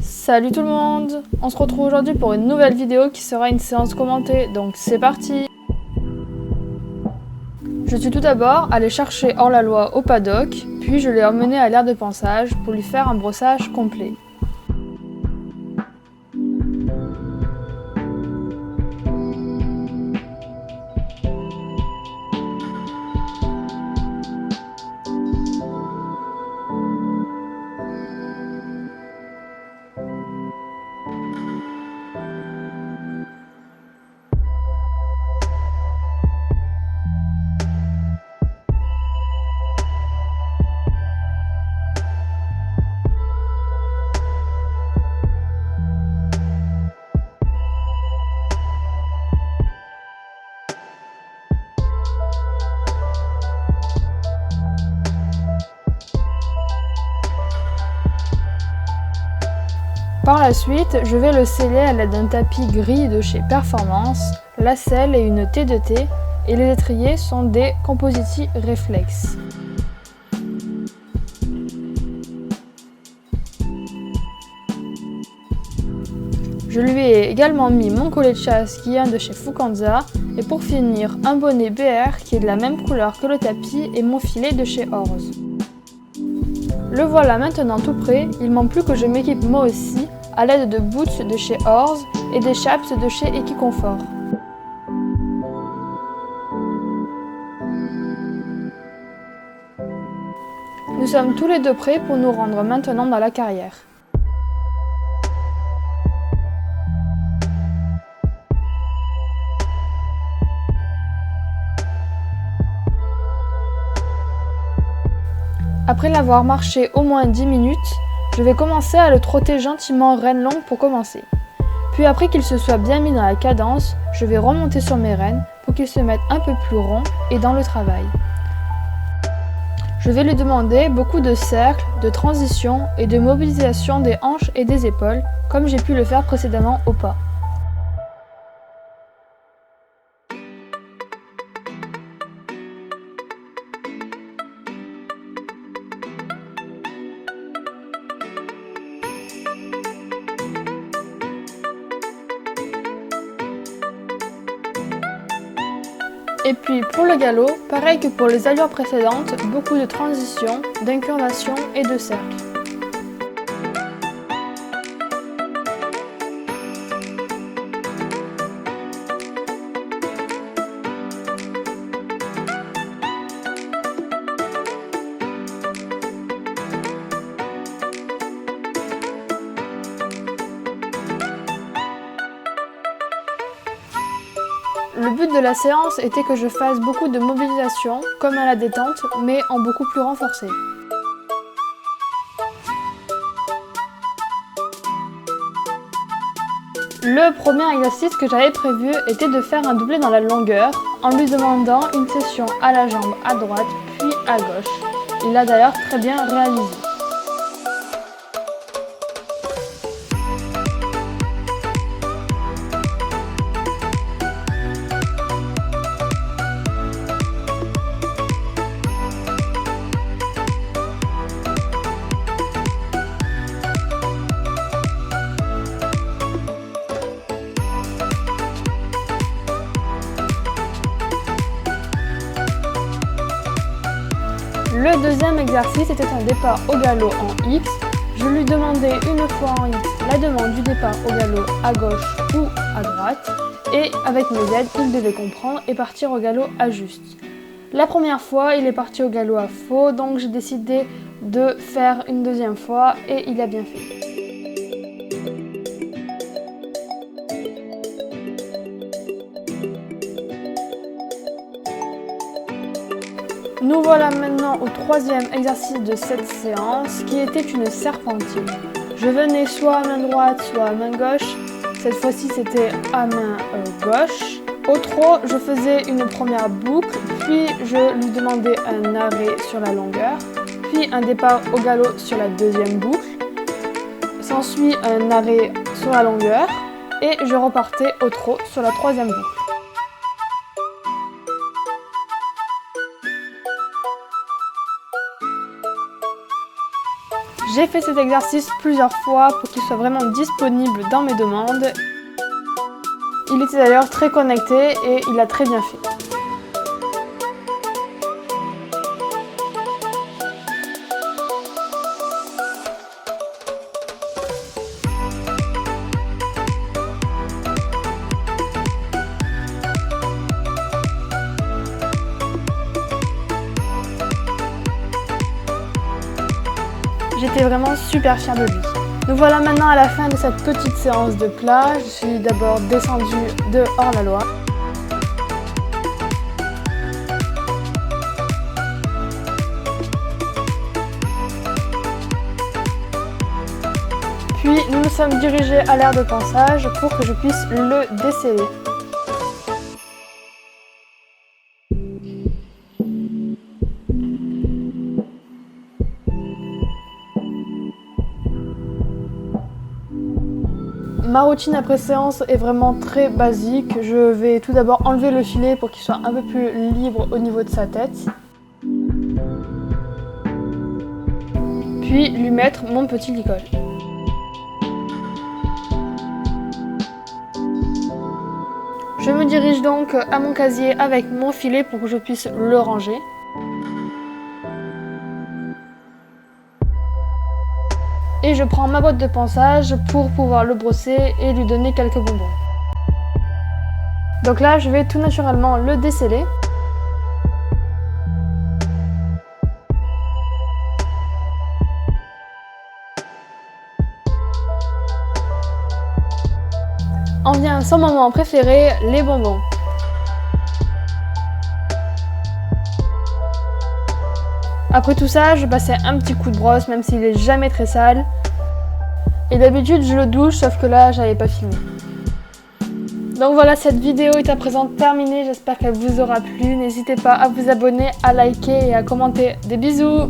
Salut tout le monde! On se retrouve aujourd'hui pour une nouvelle vidéo qui sera une séance commentée, donc c'est parti! Je suis tout d'abord allée chercher Hors-la-Loi au paddock, puis je l'ai emmené à l'aire de pansage pour lui faire un brossage complet. Par la suite, je vais le sceller à l'aide d'un tapis gris de chez Performance, la selle est une T2T et les étriers sont des Compositi Reflex. Je lui ai également mis mon collet de chasse qui est de chez Fukanza et pour finir un bonnet BR qui est de la même couleur que le tapis et mon filet de chez Horse. Le voilà maintenant tout prêt, il manque plus que je m'équipe moi aussi à l'aide de boots de chez Horse et des chaps de chez Equiconfort. Nous sommes tous les deux prêts pour nous rendre maintenant dans la carrière. Après l'avoir marché au moins 10 minutes, je vais commencer à le trotter gentiment rênes longues pour commencer. Puis après qu'il se soit bien mis dans la cadence, je vais remonter sur mes rênes pour qu'il se mette un peu plus rond et dans le travail. Je vais lui demander beaucoup de cercles, de transitions et de mobilisation des hanches et des épaules, comme j'ai pu le faire précédemment au pas. Et puis pour le galop, pareil que pour les allures précédentes, beaucoup de transitions, d'incurvations et de cercles. Le but de la séance était que je fasse beaucoup de mobilisation, comme à la détente, mais en beaucoup plus renforcé. Le premier exercice que j'avais prévu était de faire un doublé dans la longueur, en lui demandant une session à la jambe à droite, puis à gauche. Il l'a d'ailleurs très bien réalisé. Le deuxième exercice était un départ au galop en X. Je lui demandais une fois en X la demande du départ au galop à gauche ou à droite et avec mes aides, il devait comprendre et partir au galop à juste. La première fois, il est parti au galop à faux, donc j'ai décidé de faire une deuxième fois et il a bien fait. Nous voilà maintenant au troisième exercice de cette séance qui était une serpentine. Je venais soit à main droite, soit à main gauche. Cette fois-ci c'était à main gauche. Au trot, je faisais une première boucle, puis je lui demandais un arrêt sur la longueur, puis un départ au galop sur la deuxième boucle. S'ensuit un arrêt sur la longueur et je repartais au trot sur la troisième boucle. J'ai fait cet exercice plusieurs fois pour qu'il soit vraiment disponible dans mes demandes. Il était d'ailleurs très connecté et il a très bien fait. J'étais vraiment super fière de lui. Nous voilà maintenant à la fin de cette petite séance de plat. Je suis d'abord descendue de hors-la-loi. Puis nous nous sommes dirigés à l'aire de pansage pour que je puisse le desceller. Ma routine après séance est vraiment très basique. Je vais tout d'abord enlever le filet pour qu'il soit un peu plus libre au niveau de sa tête. Puis lui mettre mon petit licol. Je me dirige donc à mon casier avec mon filet pour que je puisse le ranger. Et je prends ma boîte de pansage pour pouvoir le brosser et lui donner quelques bonbons. Donc là, je vais tout naturellement le desceller. En vient son moment préféré, les bonbons. Après tout ça, je passais un petit coup de brosse, même s'il est jamais très sale. Et d'habitude, je le douche, sauf que là, j'avais pas filmé. Donc voilà, cette vidéo est à présent terminée. J'espère qu'elle vous aura plu. N'hésitez pas à vous abonner, à liker et à commenter. Des bisous!